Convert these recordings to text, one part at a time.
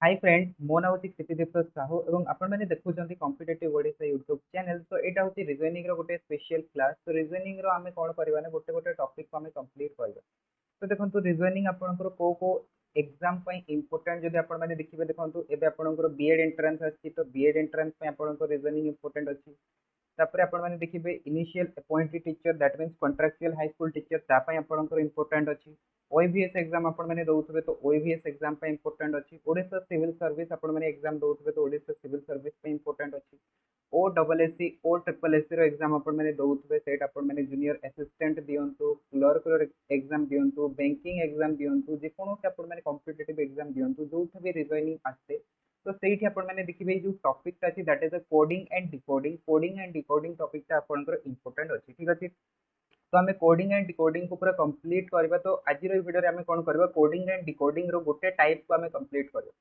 Hi friends मो ना हूँ कृतिदीप्त साहू और आपण मैंने देखुं कॉम्पिटिटिव ओडिशा यूट्यूब चैनल। तो यहाँ हूँ रिजनिंग गोटे स्पेशल क्लास। तो रिजनिंग आम कौन करवा ना गोटे गोटे टॉपिक को आम कंप्लीट करवा। तो देखो रिजनिंग आपंकर को एग्जाम इंपोर्टेंट जब आप देखिए देखो एवं आपंकर बीएड एंट्रांस आसी तो बीएड एंट्रांस आपंकर रिजनिंग इंपोर्टेंट अच्छी। तापर आपण मैंने देखिए initial appointed teacher that means contractual high school teacher तापाई आपंकर इंपोर्टेंट अच्छी। ओईवीएस एग्जाम आपण मैंने दौथे तो ओईवीएस एग्जाम इंपोर्टेंट अच्छी। ओडिशा सिविल सर्विस आपण मैंने एग्जाम दौथे तो ओडिशा सिविल सर्विस इंपोर्टेंट अच्छी। O double SC O triple SC exam आपण मैंने दौथे से मैंने जूनियर असिस्टेंट दिंतु क्लर्क एग्जाम दिंतु बैंकिंग एग्जाम दिंतु जेकोसी आपण मैंने कॉम्पिटिटिव एग्जाम दिंतु जो भी रिजनिंग आसे। तो सही मैंने देखिए जो टॉपिक अच्छी that is coding and decoding topic आपंकर इंपोर्टेंट अच्छी। ठीक अच्छे तो आम कोडिंग एंड डिकोडिंग को पूरा कंप्लीट करवा। तो आज वीडियो आम कौन करवा कोडिंग एंड डिकोडिंग गोटे टाइप को आम कंप्लीट करवा।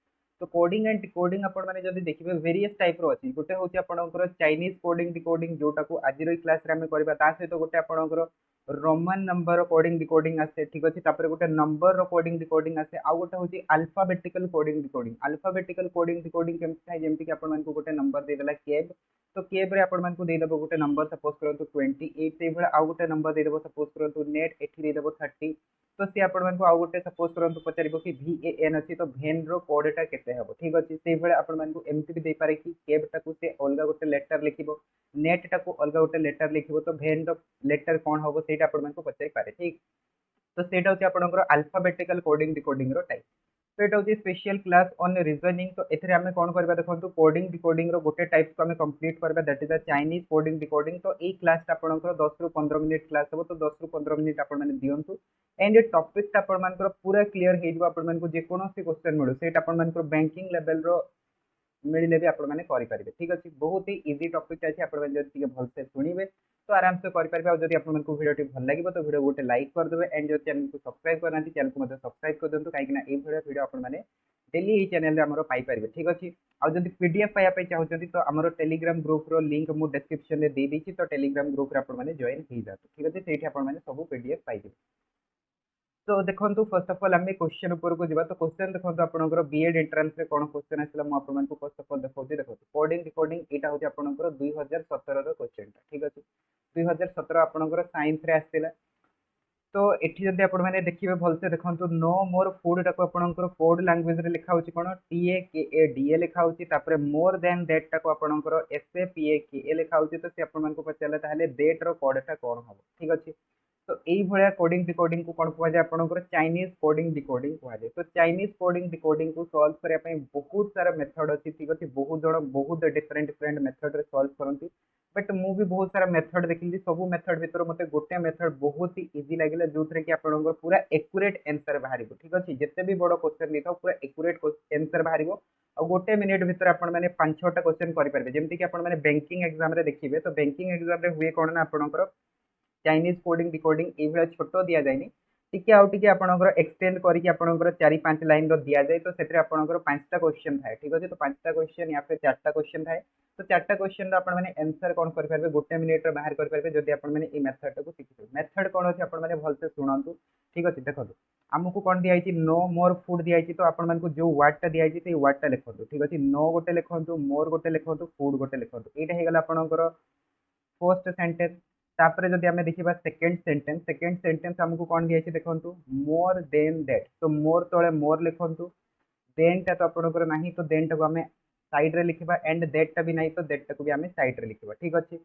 तो कोडिंग एंड डिकोडिंग आपण मैंने जब देखिए वेरियस टाइप रो अच्छी। गोटे हूँ आपंकर चाइनीज कोडिंग डिकोडिंग जोटा को आज क्लास आम करवा सहित गोटे आपंकर रोमान नंबर कोडिंग डिकोडिंग आसे। ठीक अच्छे गोटे नंबर कोडिंग डिकोडिंग आसे। आउ गोटे हूँ alphabetical coding decoding. Alphabetical coding decoding केमती थाए जमीक आपको गोटे नंबर देदेला केब। तो केब रे आपण मानकु देदेब गोटे नंबर सपोज करंतु 28 से भाई आउ गोटे नंबर देदेब सपोज करंतु नेट एठी देदेब 30। तो सी आपण मानकु आउ गोटे सपोज करंतु पचारिबो कि VAN अछि तो भेन रो कोडटा केते हबो। ठीक अछि से भाई आपण मानकु एमती भी दे पारे कि केब टाकु से अलगा गोटे लेटर लिखिबो नेट टाकु अलगा गोटे लेटर लिखिबो तो भेन रो लेटर कोन हबो सेटा आपण मानकु पचारि पारे। ठीक तो सेटा होची आपणकर अल्फाबेटिकल कोडिंग डिकोडिंग रो टाइप। तो यहाँ हूँ स्पेशल क्लास ऑन रिजनिंग। तो ये आम कौन करवा देखो कोडिंग डिकोडिंग गोटे टाइप को आम कंप्लीट करवा that is the Chinese coding decoding. तो ये क्लास आपंकर 10 रु 15 मिनिट क्लास हम। तो 10 रु 15 मिनिट आप दिंतु एंड टॉपिक आपंकर पूरा क्लीयर हो जेकोसी क्वेश्चन मिलू से बैंकिंग लेवल रो मिले भी आपण मैंने करेंगे। ठीक अच्छे बहुत ही इजी टॉपिक अच्छे आप भलसे शुणे तो आराम से करेंगे। और जब आपको वीडियो भल लगे तो वीडियो गोटे लाइक करदे एंड जो चैनल को सब्सक्राइब करना चैनल को सब्सक्राइब कर दिखाँ कहीं वीडियो आपने डेली ये चैनल में पाइपर। ठीक अच्छे आदि पीडीएफ पाइबा चाहते तो आम टेलीग्राम ग्रुप रो लिंक मुझे डिस्क्रिप्शन में दे देती। तो टेलीग्राम ग्रुप आपने जॉइन हो जाते। ठीक अच्छे से सब पीडीएफ पाइबे। तो देखो फर्स्ट अफ ऑल आम क्वेश्चन उपरको जावा। तो क्वेश्चन देखो आपंकर बीएड एंट्रांस रे कौन क्वेश्चन आसला मुझे फर्स्ट अफ ऑल देखा देखो कोडिंग डिकोडिंग यहाँ हूँ आपंकर 2017 क्वेश्चन। ठीक अच्छे 2017 आपंकर साइंस रे आसला। तो ये जब आपने देखिए भलसे देखो नो मोर फूड टाक आपंकर कोड लैंग्वेज रे लिखा होची कौन TAKADA लिखा होची। मोर देन दैट टाक आपंकर SAPAKA लिखा होची। तो सी आपको पचारे ताहले डेट रो कोडटा कौन हम। ठीक अच्छे तो यही कोडिंग डिकोडिंग को कौन कहुए आपंकर चाइनीज कोडिंग डिकोडिंग कहुए। तो चाइनीज कोडिंग डिकोडिंग को सॉल्व करने बहुत सारा मेथड अच्छी। ठीक अच्छे बहुत जन बहुत डिफरेंट डिफरेंट मेथड रे सॉल्व करती बट मु भी बहुत सारा मेथड देखी सब मेथड भर मत गोटे मेथड बहुत ही इजी लगे जो थे कि आपंकर पूरा एक्यूरेट आंसर बाहर। ठीक अच्छे जिते भी बड़ क्वेश्चन नहीं था पूरा एक्यूरेट आंसर बाहर। और गोटे मिनिट भितर आपने 5-6टा क्वेश्चन करेंगे जमीक आप बैंकिंग एग्जाम देखिए। तो बैंकिंग एग्जाम हुए कौन ना आपंकर चाइनीज कोडिंग डिकोडिंग ये छोट दि जाए टी आउ टी आपंकर एक्सटेंड करके आपंकर 4-5 लाइन दि जाए। तो से आपंकर 5टा क्वेश्चन थाए। ठीक अच्छे तो 5टा क्वेश्चन या फिर 4टा क्वेश्चन थाए। तो 4टा क्वेश्चन आपने आंसर कौन करेंगे गोटे मिनिट बाहर करेंगे जब आपने ये मेथड को शिखिए। मेथड कौन अच्छे आपने भलसे शुणु। ठीक अच्छे देखो आमको कौन दिखाई नो मोर फूड दिखाई। तो आपको जो वार्डटा दिखाई से वार्डटा लिखु। ठीक अच्छे नो गोटे लिखु मोर गोटे लिखु फूड गोटे लिखु यहाँ होगा आपंकर फर्स्ट सेंटेंस। तापर जब आम देखा सेकेंड सेंटेंस आमको कौन दिखाई देखो मोर देन दैट। तो मोर तले मोर लिखु देन टा तो आपंकर ना तो देन टाक आम साइड रे लिखा एंड दैट टा भी ना तो दैट टाक भी आम साइड रे लिखा। ठीक अच्छे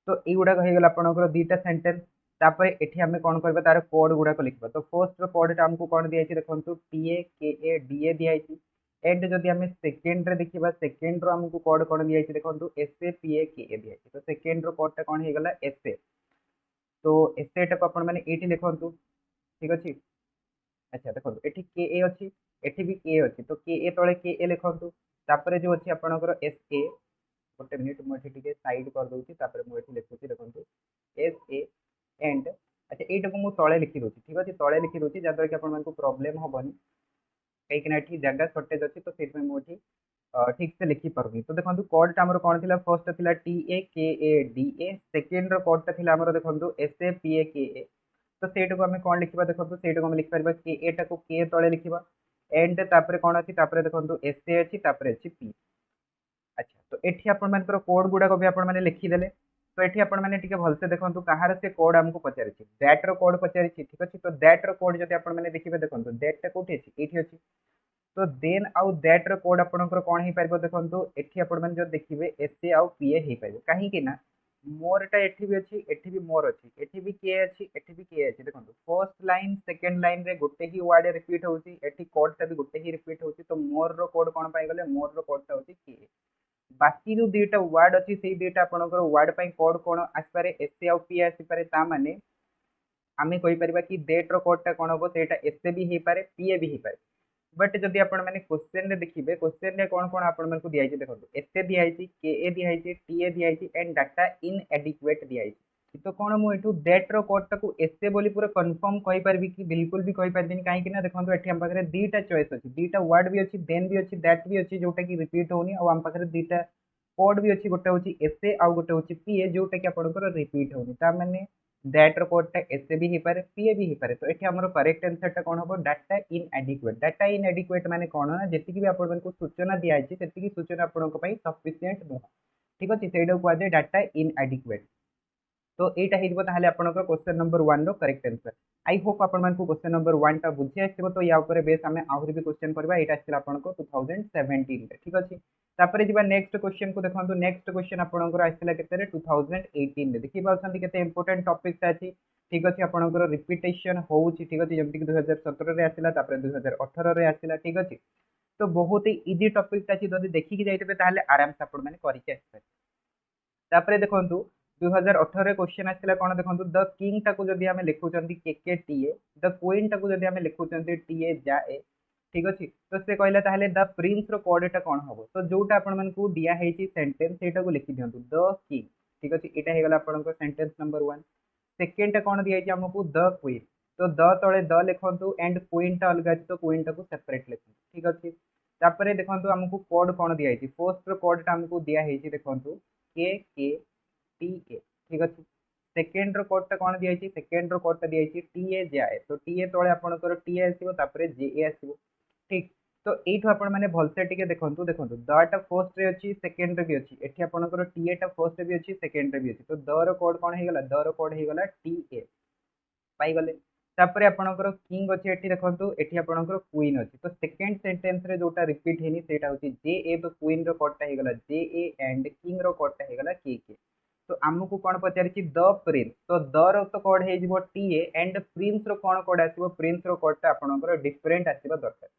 तो युवाक होगा आपंकर 2टा सेंटेंस। तापर ये आम कौन करवा तार कोड गुड़ाक लिखा। तो फर्स्ट कोडटा आमको कौन दिखाई देखो TAKADA दिखाई एंड जब आम सेकेंड रे देखा सेकेंड रो आमको कोड कौन दिखाई देखो SAPAKA दिखाई। तो सेकेंड रो कोडटा कौन होगा SA। तो एसे टाक आपने ये लिखु। ठीक अच्छे अच्छा देखो ये KA अच्छी एटी भी के अच्छी। तो KA तले KA लिखु तापर जो अच्छी आपंकर SA गोटे मिनिट मुझे साइड कर दूसरी मुझे लिखुची देखो SA एंड अच्छा यहीटा को मुझे तले लिखी दूसरी। ठीक अच्छे तले लिखी दूसरी जहाँद्वारा कि आपको प्रोब्लेम हेनी कहीं जगह सर्टेज अच्छी। तो से मुझे ठीक से लिखी पार्मी। तो देखो कोडटा आमर कौन थी फर्स्ट थी TAKADA सेकेंड कोडटा थी देखो SAPAKA। तो सेटा को आम कौन लिखा देखो से लिखिपर KA टाक के तले लिखा एंड तापर कौन अच्छी देखो एसए अच्छी अच्छी पी। अच्छा तो एठी आपण मानकर कोड गुडा को भी आपण माने लिखिदेले। तो एठी आपण माने टिके भलसे देखंतु कहार से कोड हमको पचारिछि दैट रो कोड पचारिछि ठीक अछि। तो दैट रो कोड जदि आपण माने देखिबे देखंतु दैट टा कोठी अछि एठी अछि। तो देन आउ दैट रो कोड आपणकर कोन हे परबो देखंतु एठी आपण माने जो देखिबे एसए आउ पीए हे परबो काहे कि ना मोर टा एठी भी अछि एठी भी मोर अछि एठी भी के अछि एठी भी के अछि। देखंतु फर्स्ट लाइन सेकंड लाइन रे गोटे ही वर्ड रिपीट होउछि एठी कोड टा भी गोटे ही रिपीट होउछि। तो मोर रो कोड कोन पाई गले मोर रो कोड टा होछि के। बाकी जो दुईटा वर्ड अच्छी से दुईटा आपंकर वर्ड पर कोड कौन आसपे एसए आउ पी आसपे ता माने आम कहीपर कि डेट रोडटा कौन हम से एसए भी हो पाए पीए भी हो पाए। बट जदि आप क्वेश्चन देखिए क्वेश्चन कौन कौन आपको दिखाई देखो एसए दिखाई के दिखाई टीए दिखाई एंड डाटा इन एडिक्वेट दिखाई। तो कौन मुझे डेट रोडटा को एसए बोली पूरा कन्फर्म कहीपर कि बिल्कुल भी कहीपर कहीं देखो ये आम पाखे दुईटा चॉइस अच्छी दुईटा वर्ड भी अच्छी देन भी अच्छी दैट भी अच्छी जोटा कि रिपीट होनी आम पाखे दुईटा कोड भी अच्छी गोटे हूँ एसए आउ गोटे हूँ पीए जोटा कि आपंकर रिपीट होनी ताने दैट रोडटा एसए भी हो पाए पीए भी हो पाए। तो ये आम करेक्ट आंसर कौन हम data in adequate. Data in adequate माने कौन ना जी भी आपको सूचना दिखाई से सूचना आपंक सफिसीयंट नुह ठीक अच्छे से कहुए डाटा इन एडिक्वेट। तो यहाँ ताहले आपनकर क्वेश्चन नंबर 1 रो करेक्ट आंसर। आई होप आपण मानकु क्वेश्चन नंबर 1 टा बुझी आछिबो। तो या ऊपर बेस आमे आहुरी भी क्वेश्चन करबा एटा आछिला आपनको 2017 रे ठीक अछि। तापरे जिबा नेक्स्ट क्वेश्चन को देखंतु नेक्स्ट क्वेश्चन आपनकर आछिला केते रे 2018 रे देखि पाउछंती केते इंपोर्टेंट टॉपिक ता अछि ठीक अछि। आपनकर रिपीटेशन होउछि ठीक अछि जेमति कि 2017 रे आछिला तापरे 2018 रे आछिला ठीक अछि। तो बहुत ही इजी टॉपिक ता अछि जदि देखि कि जाइतबे ताहले आराम से आपण माने करि के आछबे। तापरे देखंतु 2018 क्वेश्चन आसला कौन देखो द किंग टाक जदि आम लिखुंट के टीए द क्वीन टाक जदि आम लिखुंट टीए जाए ठीक अच्छे। तो से कहला ताहले द प्रिंस रो कोडटा कौन हम तो जोटा आपण दिखाई सेंटेंस सेटा को लिखि दियंतु द किंग ठीक अच्छे। यहाँ हो गला आपन सेंटेंस नंबर 1। सेकेंड टा कौन दिखाई आमको द क्वीन तो द तले द लिखु एंड क्वीन टा अलग अच्छे तो क्वीन टाक सेपरेट लिखु ठीक अच्छे। तापर देखो आमको कोड कौन दिखाई फर्स्ट रो कोडटा आमको दिखाई देखो के टी ए ठीक अच्छे। सेकेंड रो कोडटा कौन दिखाई सेकेंड रो कोडटा दिखाई टीए जाए तो टीए तले आपंकर टीए आसो जेए आसो ठीक। तो यू आपण मैंने भलसे टे देखो देखो दटा फर्स्ट रे अच्छी सेकेंड रे भी अच्छी एटी आपंकर टीए टा फर्स्ट रे भी अच्छी सेकेंड रे भी अच्छी। तो द रो कोड कौन होगा द रो कोड होगा टीए पाईगले। तापर आपंकर किंग अच्छे ये देखो ये आपंकर क्वीन अच्छी तो सेकेंड सेंटेंस रे जोटा रिपीट होनी से जे ए तो क्वीन रो कोडटा होगा जे ए एंड किंग रो कोडटा होगा के। तो आमको कौन पचारि द प्रिंस तो द रो तो कोड हो टीए एंड प्रिंस रो कौन कोड आसो प्रिंस रो कोडटा आपंकर डिफरेंट आसवा दरकार।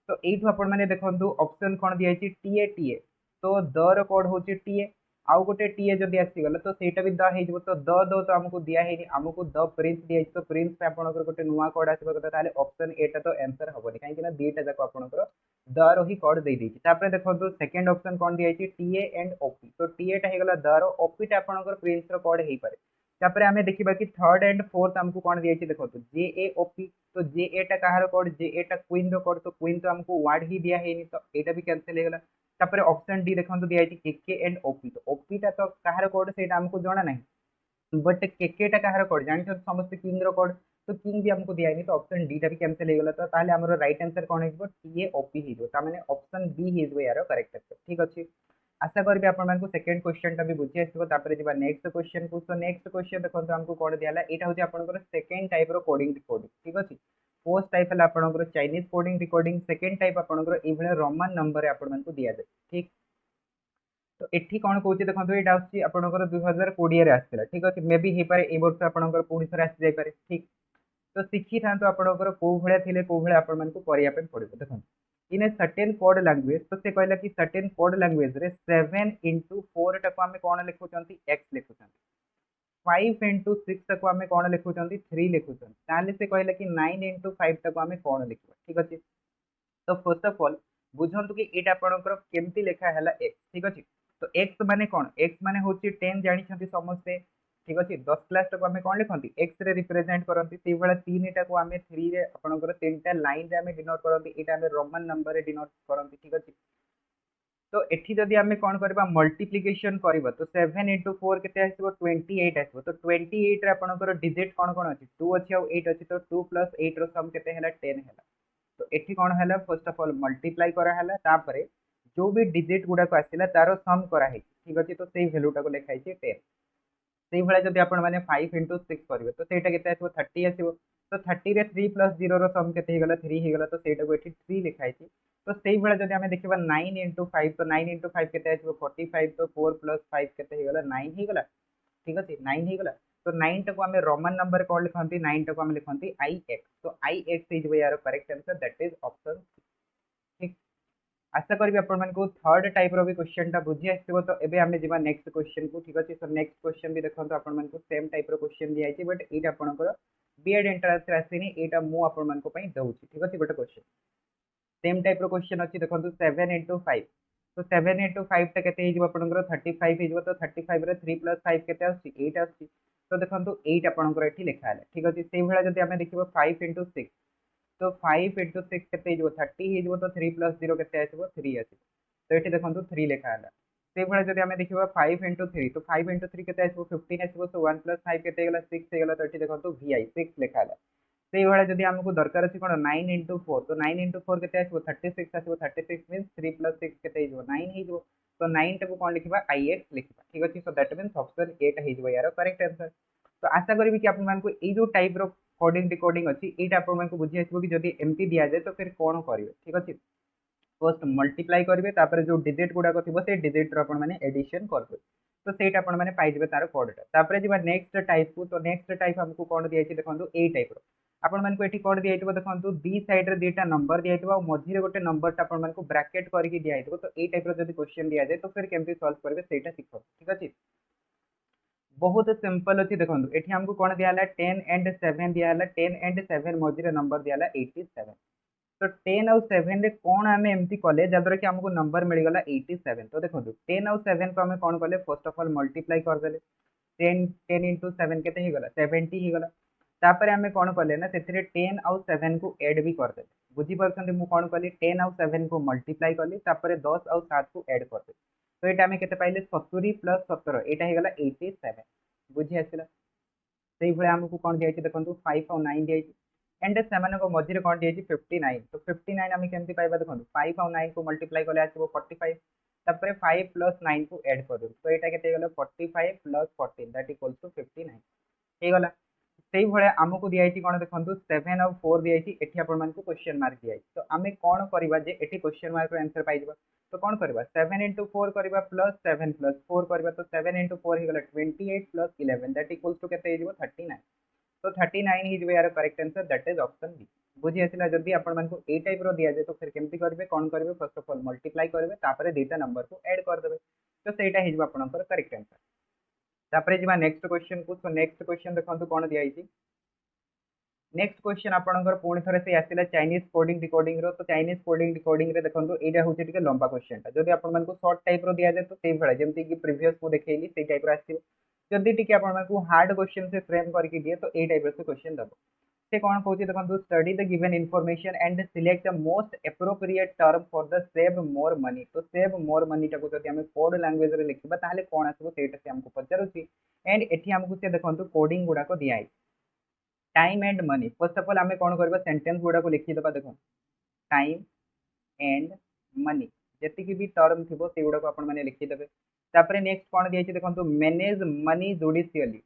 तो यू आपण मैंने देखो ऑप्शन कौन दिखाई टीए टीए तो द रो कोड हूँ टीए आउ गोटे टीए जब आसीगला तो सहीटा भी द हो तो द दो तो आमको दिखाई आमको द प्रिंस दिखाई तो प्रिंस आपंकर गोटे नुआ कोड आसवा कथा ऑप्शन एटा तो आंसर हेनी कहीं दुईटा जाक आपंकर द रो ही कोड दे देती। देखो सेकेंड ऑप्शन कौन दिखाई टीए एंड ओपी तो टीए टा होगा द रो ओपीटा आपंकर प्रिंस रो कोड हो पाए। तापर आम देखा कि थर्ड एंड फोर्थ आमको कौन दिखाई देखो जे ए ओपी तो जे ए टा कहार कोड जे ए टा क्वीन रो कोड तो क्वीन तो हमको वर्ड ही दिया है तो यहाँ भी कैंसिल होगा। तापर ऑप्शन डी देखो दिखाई के एंड ओपी तो ओपी टा तो कहार कोड से हमको जना ना बट के टा कहार कोड जान समस्त किंग रो कोड तो किंग भी हमको दिया तो ऑप्शन डी टा भी कैंसिल होगा। तो ताहले हमर राइट आंसर कौन हो टीए ओपी हो ताने ऑप्शन बी हो यार करेक्ट आंसर ठीक अच्छे। आशा करी आपको सेकेंड क्वेश्चन टा भी बुझी आसो। नेक्स्ट क्वेश्चन को तो नेक्स्ट क्वेश्चन देखो हमको कौन दिया यहाँ हूँ आपंकर सेकेंड टाइप कोडिंग रिकॉर्डिंग ठीक अच्छे। फर्स्ट टाइप है आपंकर Chinese coding recording second type आपंकर ये रोमान नंबर आपको दि जाए ठीक। तो ये कौन कौन देखो यहाँ हूँ आपंकर 2020 आसाला ठीक अच्छे मे भी हो पाए ये वर्ष आपंकर पुणी थे आसी जापे ठीक। तो शिखी था आपंकर कौ भाया थे कौ भाया आपको करने पड़ो देखो इन ए सर्टेन कोड लैंग्वेज तो से कहला कि सर्टेन कोड लैंग्वेज रे 7x4 टाको आम कौन लिखुंट एक्स लिखुंट 5x6 टाको आम कौन लिखुंट 3 लिखुंट ताले से कहला कि 9x5 टाको आम कौन लिखा ठीक अच्छे। तो फर्स्ट ऑफ ऑल बुझंतु कि ये आपंकर केमती लिखा है एक्स ठीक अच्छे। तो एक्स माने कौन एक्स माने हूँ 10 जानते समस्ते ठीक अच्छे 10 क्लास टाक आम कौन लिखती एक्स रे रिप्रेजेंट करती से भाई 3 टाक आम 3 रे आपंकर 3टा लाइन रे आम डिनोट करती यहाँ रोमान नंबर डिनोट करती ठीक अच्छे। तो एठी जदि आम कौन करबा मल्टीप्लिकेशन करबा तो 7x4 केते आसीबो 28 आसीबो। तो 28 रे आपनकर डिजिट कौन कौन अच्छी 2 अच्छी और 8 अच्छी तो 2 + 8 रो सम केते हैला 10 हैला तो एठी कौन है फर्स्ट ऑफ ऑल मल्टीप्लाई कराला तापर जो भी डिजिट गुड़ाक आसला तार सम कराई ठीक अच्छे तो से भैल्यूटा को लिखाई 10 से भाई जब आपण मैंने 5 इंटू 6 करेंगे तो सहीटा के 30 आसो तो 30 रे 3 प्लस 0 रम के 3 होगा तो सहीटा को 3 लिखाई तो से भाई जब आम देखा 9 इंटू 5 तो 9 इंटू 5 के 45 तो 4 प्लस 5 के 9 होगा ठीक अच्छे 9 होगा तो 9 टाक आम रोमन नंबर कौन लिखती 9 टाक आम लिखती आई एक्स तो आई एक्स यार correct answer that is option ठीक आशा करी आपको थर्ड टाइप रो भी क्वेश्चन टा बुझी आसो तो एबे आमे जिबा नेक्स्ट क्वेश्चन को ठीक अच्छे सो नेक्स्ट क्वेश्चन भी देखो आपको सेम टाइप रो क्वेश्चन दिखाई बट ये आपंकर बीएड एंट्रांस आसनी यहाँ मुझे दूसरी ठीक अच्छे गोटे क्वेश्चन सेम टाइप रो क्वेश्चन अच्छी देखो 7 इंटू 5 तो 7 इंटू 5 टा केते हो आपंकर 35 हो तो 35 रे 3 प्लस 5 के 8 आस तो देखो 8 आपंकर ये लिखा है ठीक अच्छे से भाई जब आम देखा 5 इंटू 6 तो 5 इंटू 6 के 30 हो तो 3 प्लस 0 के 3 आस तो ये देखो 3 लिखा है से भाई जब आम देखा 5 इंटू 3 तो 5 इंटू 3 के 15 आसो तो 1 प्लस 5 के 6 होगा तो ये देखो VI 6 लिखा है से भाई जब आमको दरकार अच्छी कौन 9 इंटू 4 तो 9 इंटू 4 के 36 आसो 36 मीन 3 प्लस 6 के 9 हो तो 9 टाक कौन लिखा आई एक्स लिखा ठीक अच्छे सो दैट मीन ऑप्शन एटा हो यार करेक्ट आंसर तो आशा करी कि आपको जो टाइप रो कोडिंग डिकोडिंग अच्छी यहाँ आपको बुझी आसो कि जब एमती दि जाए तो फिर कौन करेंगे ठीक अच्छे फर्स्ट मल्टीप्लाई करेंगे जो डिजिट गुड़ाक थी से डिजिट मैंने एडिशन करेंगे तो सहीटा आपने पाइबे तार कोडटा जी नेक्स्ट टाइप को तो नेक्स्ट टाइप हमको कौन दिखाई देखो ए टाइप आपण मानक ये कौन दिखाई देखो दी साइड रे दीटा नंबर दिखाई मझे गोटे नंबर आपण ब्राकेट करके दिखाई तो ये टाइप जब क्वेश्चन दि जाए तो फिर केमती सल्व करेंगे सहीटा शिख ठीक अच्छे बहुत सिंपल अच्छी देखो ये हमको कौन दिया 10 एंड 7 दिया 10 एंड 7 मझे नंबर दिया 87 तो 10 आउ 7 रे कौन आम एमती कले जहाद्वारा कि हमको नंबर मिलगला 87 तो देखो 10 आउ 7 को आम कौन कले फर्स्ट ऑफ ऑल मल्टीप्लाई करदे 10 10 इंटू 7 के 70 होगा तापर आम कौन कले ना से 10 आउ 7 को एड भी करदे बुझीपार मुझे कौन कली 10 आउ 7 को मल्टीप्लाई कली 10 आउ 7 को एड करदे तो ये आम के पाइले 70 प्लस 17 यहाँ होगा 87 बुझी आसला से भाई आमको कौन दिखाई देखो 5 आउ 9 दिखाई एंड से मझे कौन दिखाई 59 तो 59 आम केमती पाइबा देखो 5 आउ 9 को मल्टीप्लाई कले आसो 45 तापर 5 प्लस 9 को एड कर तो यहाँ के 45 प्लस 14 दैट इक्वल्स टू 59 होगला से भाया आमको दिखाई कौन देखो 7 आउ 4 दिखाई ये क्वेश्चन मार्क दिखाई तो आम कौन करवा ये क्वेश्चन मार्क आंसर पाइबा तो कौन करवा 7 इंटू 4 करवा प्लस 7 प्लस 4 करवा तो 7 इंटू 4 होगा 28 प्लस 11 दैट इक्वल्स टू के 39 तो 39 हो यार correct answer that is option B बुझी आसला जब आपको ए टाइप रो दिया जाए तो फिर केमती करेंगे कौन करेंगे फर्स्ट ऑफ ऑल मल्टीप्लाई करेंगे तापर दुईटा नंबर को ऐड करदे तो सहीटा हो आपंकर करेक्ट आंसर तापर जी नेक्स्ट क्वेश्चन को तो नेक्स्ट क्वेश्चन देखो कौन दिखाई नेक्स्ट क्वेश्चन आपंकर पुणी थे से आसला चाइनीज कोडिंग डिकोडिंग रो तो चाइनीज कोडिंग डिकोडिंग रे देखो यहाँ हूँ टे लंबा क्वेश्चन जब आपको सर्ट टाइप रो दिया जाए तो से भाई जमी कि प्रीवियस को देखी से टाइप आसो जदि टी आपको हार्ड क्वेश्चन से फ्रेम करके दिए तो ये टाइप से क्वेश्चन दब से कौन कौन देखो study the given information and select the most appropriate term for the save more money तो सेव मोर मनी टाक जब आम कोड लैंग्वेज रे लिखा ताहले कौन आसो से आमको पचारुची एंड एटी आमको से देखो कोडिंग गुड़ाक दिखाई time and money first of all आम कौन करवा सेंटेंस गुड़ाक लिखिदेवा देखो टाइम एंड मनी जी भी टर्म थी से गुड़ाक आपने लिखिदेवे तापर नेक्स्ट कौन दिखाई देखो मैनेज मनी जुडिशियली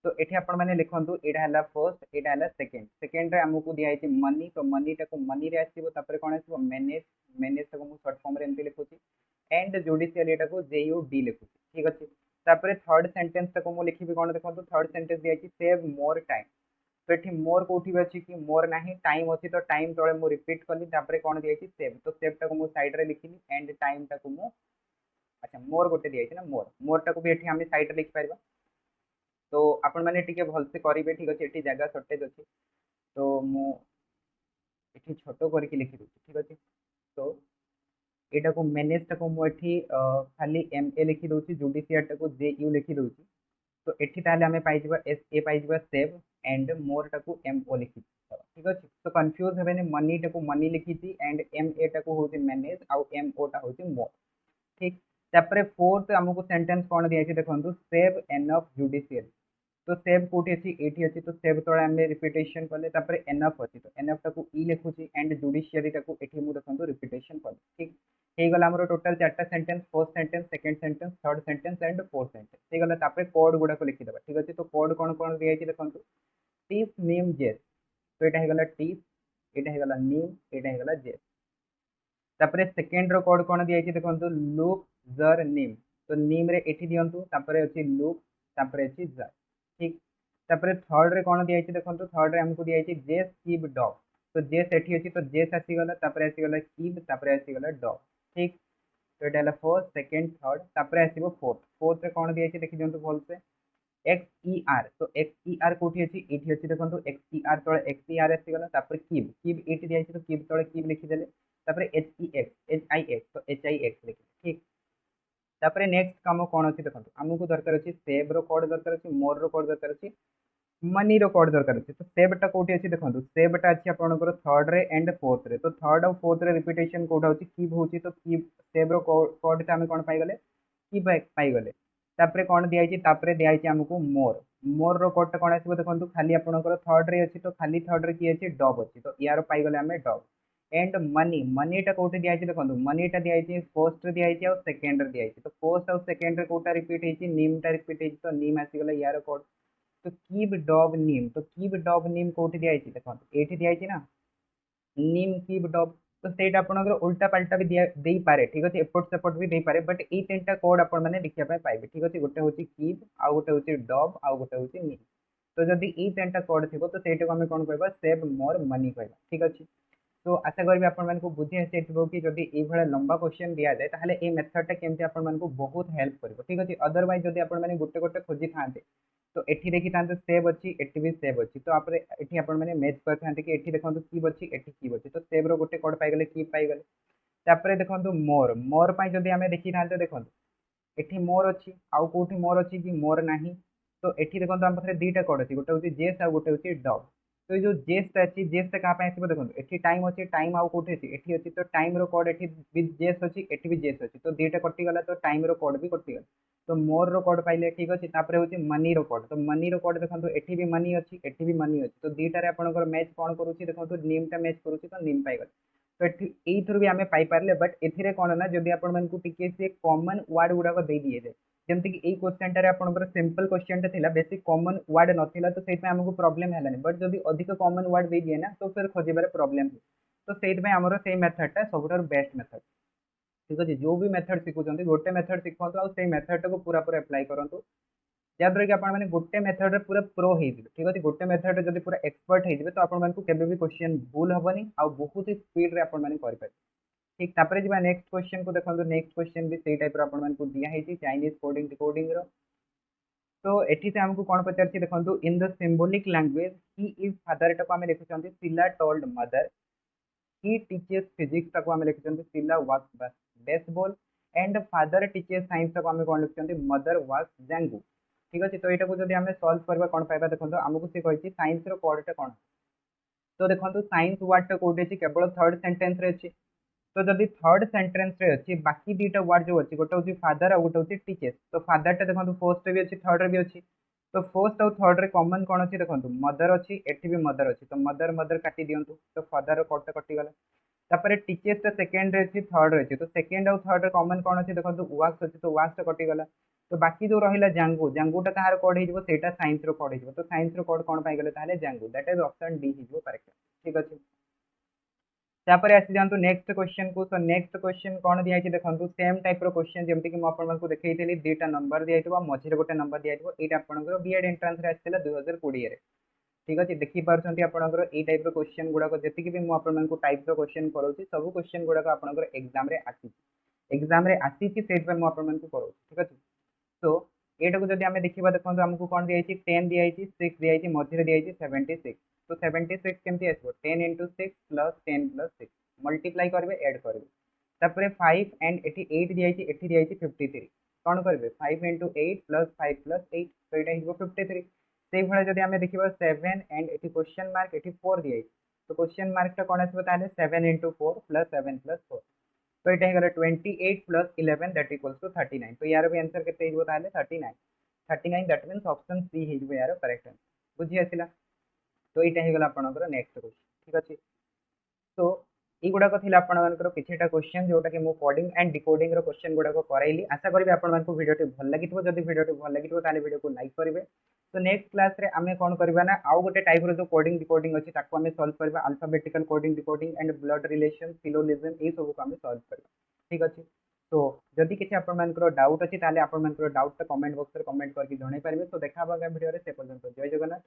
तो ये आपने लिखु यहाँ है फर्स्ट यहाँ है सेकेंड सेकेंड आमको दिखाई मनी तो मनी टाक मनी रे आसो कौन आसो मैनेज मैनेज टाक मुझे सर्ट फॉर्म एमती लिखुची एंड जुडिशियल यहाँ JUD लिखुची ठीक अच्छे तापर थर्ड सेंटेंस टाक मुझे लिखी कौन देखो थर्ड सेंटेंस दिखाई सेव मोर टाइम तो ये मोर कौटी अच्छी कि मोर ना टाइम अच्छी तो टाइम तले मुझे रिपीट कली कौन दिखाई सेव तो सेव टाक मुझे साइड रे लिखिली एंड टाइम टाक मुझे अच्छा मोर गोटे दिखाई ना मोर मोर टाक भी ये आम साइड लिखिपर तो आपण मैंने टी भलसे करेंगे ठीक अच्छे ये जगह सर्टेज अच्छी तो मुझे छोट करके लिखिदी ठीक अच्छे तो यहाँ को मैनेज टाक मुझे खाली MA लिखिदे जुडिशियर टाक JU लिखिदे तो ये आम पाइबा SA पाइबा सेव एंड मोर टाक MO लिखी ठीक अच्छे तो कन्फ्यूज हे मनी टाक मनी लिखी एंड MA टाक हूँ मैनेज आउ MO टा हूँ मोर ठीक तापर फोर्थ आमको सेंटेंस कौन दिखाई देखो सेव एनफ जुडिशियल तो सेव कोठी अछि एठी अछि तो सेव तळे आमे रिपीटेशन कले तापर एनफ अछि तो एनफ टाकू ई लिखुची एंड जुडिशियरी टाकू एठी मु देखंतु रिपीटेशन कले ठीक हे गला हमरो टोटल चारटा sentence first sentence second sentence third sentence and fourth sentence हे गला तापर कोड गुडा को लिखि देबा ठीक अछि तो कोड कोन कोन दिया अछि देखंतु टीस नेम जेस तो एटा हे गला टीस एटा हे गला नेम एटा हे गला जेस तापर सेकंड रो कोड कोन दिया अछि देखंतु लुक जर नेम तो नेम रे एठी दियंतु तापर अछि लुक तापर अछि जर ठीक तापर थर्ड रे कोन दिया अछि देखंतु थर्ड रे हमको दिया अछि जेस कीप डॉग तो जेस एठी अछि तो जेस आसी गला तापर आसी गला कीप तापर आसी गला डॉग ठीक तो एटा हला फर्स्ट सेकंड थर्ड तापर आसीबो फोर्थ फोर्थ रे कोन दिया अछि देखि दियंतु भल से एक्स ई आर तो एक्स ई आर कोठी अछि एठी अछि देखंतु एक्स ई आर तळे एक्स ई आर आसी गला तापर कीप कीप एठी दिया अछि तो कीप तळे कीप लिखि देले तापर H E x H I x तो एच आई एक्स लिखि ठीक तापर नेक्स्ट काम कोन अछि देखंतु हमकु दरकार अछि सेव रो कोड दरकार अछि मोर रो कोड दरकार अछि मनी रो कोड दरकार अछि तो सेव टा कोठी अछि देखंतु सेव टा अछि आपनकर थर्ड रे एंड फोर्थ रे तो थर्ड और फोर्थ रे रिपीटेशन कोड होछि कीप होछि तो कीप सेव रो कोड टा हम कोन पाई गले कीप पाई गले तापर कोन दिया अछि तापर दिया अछि हमकु मोर मोर रो कोड टा कोन आसीबो देखंतु खाली आपनकर थर्ड रे अछि तो खाली थर्ड रे की अछि डॉग अछि तो यार पाई गले हमें डॉग एंड मनी मनी टा कोठी दिया अछि देखंतु मनी टा दिया अछि फर्स्ट रे दिया अछि और सेकंड रे दिया अछि तो फर्स्ट और सेकंड रे कोटा रिपीट हेछि नेम टा रिपीट हेछि तो नेम आसी गला यार कोड तो कीप डॉग नेम तो कीप डॉग नेम कोठी दिया अछि देखंतु एठी दिया अछि ना नेम कीप डॉग तो सेटा आपनकर उल्टा पल्टा भी दिया देई पारे ठीक अछि एपट सेपट भी देई पारे बट ए तीनटा कोड आपन माने लिखिया पाए पाइबे ठीक अछि गोटे होछि कीप आ गोटे होछि डॉग आ गोटे होछि नेम तो जदि ए तीनटा कोड थिबो तो सेटा को हम कोन कहबा सेव मोर मनी कहबा ठीक अछि तो आशा करी आपण मानक बुझी आसी कि जदि ये भाया लंबा क्वेश्चन दिया जाए ताहले ए मेथड टा केमती आपण मानक बहुत हेल्प करिवो ठीक अछि अदरवाइज जदि आपण माने गोटे गोटे खोजी थांते तो एठी देखि थांते सेव अछि एठी भी सेव अछि तो आपरे एठी आपण माने मैच कर थांते कि एठी देखंतु कीप अछि एठी कीप अछि तो सेव रो गोटे कोड पाई गेले कीप पाई गेले तापरे देखंतु मोर मोर पई जदि हमें देखि थांते देखंतु एठी मोर अछि आउ कोठी मोर अछि कि मोर नाही तो एठी देखंतु हम पाखरे दीटा कोड अछि गोटे होछि जेस आ गोटे होछि डॉग तो जो जेस अच्छी जेस कहाँ पे आसो देखो ये टाइम अच्छी टाइम आउ कौटे अच्छी अच्छी तो टाइम रो कोड एठी भी जेस अच्छी एठी भी जेस अच्छी तो दीटा कटिगला तो टाइम रो कोड भी कटिगला तो मोर रो कोड पाइले ठीक अच्छे तापर होची मनी रो कोड तो मनी रो कोड देखो एठी भी मनी अच्छी एठी भी मनी अच्छी तो दीटारे आपनकर मैच कोन करूची देखो नेम टा मैच करूची तो नेम पाइगल तो एठी एई थ्रू भी आमे पाई पारले बट एथिरे कोन ना जदि आपण मानकु टिके से कॉमन वर्ड गुडा को दे दिए जाए जेमति कि एई क्वेश्चन टारे आपनकर सिंपल क्वेश्चन टा थिला बेसिक कॉमन वर्ड नथिला तो सेइ पे हमकु प्रॉब्लम हैलानी बट जदि अधिक कॉमन वर्ड दे दिए ना तो फिर खोजिबारे प्रॉब्लम तो सेइ पे हमरो सेइ मेथड टा सबुठार बेस्ट मेथड ठीक अछि जो भी मेथड सिखुचंती गोटे मेथड सिखंतु आ सेइ मेथड को पूरा पूरा अप्लाई करंतु याद्वारा कि आपण माने गोटे मेथड रे पूरा प्रो हे जिवे ठीक अछि गोटे मेथड रे जदि पूरा एक्सपर्ट हे जिवे तो आपण मानकु केबे भी क्वेश्चन भूल हबनी आ बहुत ही स्पीड रे आपण माने करि पारे ठीक तापरे जिबा नेक्स्ट क्वेश्चन को देखंतु नेक्स्ट क्वेश्चन भी सेइ टाइप रो आपण मानकु दिया हेछि चाइनीज कोडिंग डिकोडिंग रो तो एठी से हमको कोन पचारछि देखंतु in the symbolic language he is father टा को हम लिखुचंती सिला told mother he teaches physics टा को हम लिखुचंती सिला works baseball and father teaches science टा को हम कोन लिखुचंती मदर वर्क्स जंगू ठीक अछि तो एटा को जदि हमें सॉल्व करबा कोन पाइबा देखंतु हमको से कहिछि साइंस रो कोड टा कोन तो देखंतु साइंस वर्ड टा कोड अछि केवल थर्ड सेंटेंस रे अछि तो जदि थर्ड सेंटेंस रे अछि बाकी दीटा वर्ड जो अछि गोटे होछि फादर आ गोटे होछि टीचर्स तो फादर टा देखंतु फर्स्ट रे भी अछि थर्ड रे भी अछि तो फर्स्ट और थर्ड रे कॉमन कोन अछि देखंतु मदर अछि एठी भी मदर अछि तो मदर मदर काटी दियंतु तो फादर रो कोड टा कटि गला तापर टीचर्स टा सेकंड रे अछि थर्ड रे अछि तो सेकंड और थर्ड रे कॉमन कोन अछि देखंतु वाक्स अछि तो वाक्स टा कटि गला तो बाकी जो रहिला जांगू जांगू टा कहार कोड हे जिवो सेटा साइंस रो कोड हे जिवो तो साइंस रो कोड कोन पाई गेले ताले जांगू दैट इज ऑप्शन डी हे जिवो करेक्ट ठीक अछि तापर आसी जांतु नेक्स्ट क्वेश्चन को तो नेक्स्ट क्वेश्चन कोन दिया छै देखंतु सेम टाइप रो क्वेश्चन जेमति कि म आपन मन को देखैतेली दुटा नंबर दिया हेतबा मझिरे गोटे नंबर दिया हेतबो एटा आपनकर बीएड एंट्रेंस रे आछिला 2020 रे ठीक अछि देखि पारछंती आपनकर ए टाइप रो क्वेश्चन गुडा को जति कि भी म आपन मन को टाइप रो क्वेश्चन करोछि सब क्वेश्चन गुडा को आपनकर एग्जाम रे आसी छि सेट पे म आपन मन को करोछि ठीक अछि तो एटा को जदि हमें देखिबा देखंतु हमको कोन दिया छै 10 दिया छै 6 दिया छै मझिरे दिया छै 76 तो 76 केमती आसबो 10 into 6 plus 10 plus 6 मल्टीप्लाई करबे ऐड करबे तापरे 5 एंड एटी 8 दिया छै एटी दिया छै 53 कोन करबे 5 into 8 plus 5 plus 8 तो एटा हिबो 53 सेइ भळे जदि हमें देखिबा 7 and eighty question mark eighty 4 दिया छै तो क्वेश्चन मार्क ता कोन आसबो ताले 7 into 4 plus 7 plus 4 तो एटा हे गला 28 plus 11 that equals to 39 तो यार भी आंसर केते हिबो ताले 39 39 दैट मीन्स ऑप्शन सी हिजबो यार करेक्ट आंसर बुझी आसिला तो एटा हे गला आपनकर नेक्स्ट क्वेश्चन ठीक अछि तो एगुड़ाक थी आपर किसीटा क्वेश्चन जोटा कि मुझे कोडिंग एंड डिकोडिंग क्वेश्चन गुड़ाक कराइली आशा करी आपको वीडियो भल लगी जब वीडियो भल लगी वीडियो को लाइक करेंगे तो नेक्स्ट क्लास रे आमे कौन करबा ना आउ गोटे टाइप रो जो कोडिंग डिकोडिंग अछि ताको आमे सॉल्व करबा alphabetical coding decoding and blood relation syllogism ए सब को आमे सॉल्व करबा ठीक अछि तो जदि किसी आपनकर डाउट अछि ताले आपनकर डाउट कमेंट बॉक्स रे कमेंट करके जणाई पारिबे तो देखा वीडियो रे से पर्यंत जय जगन्नाथ।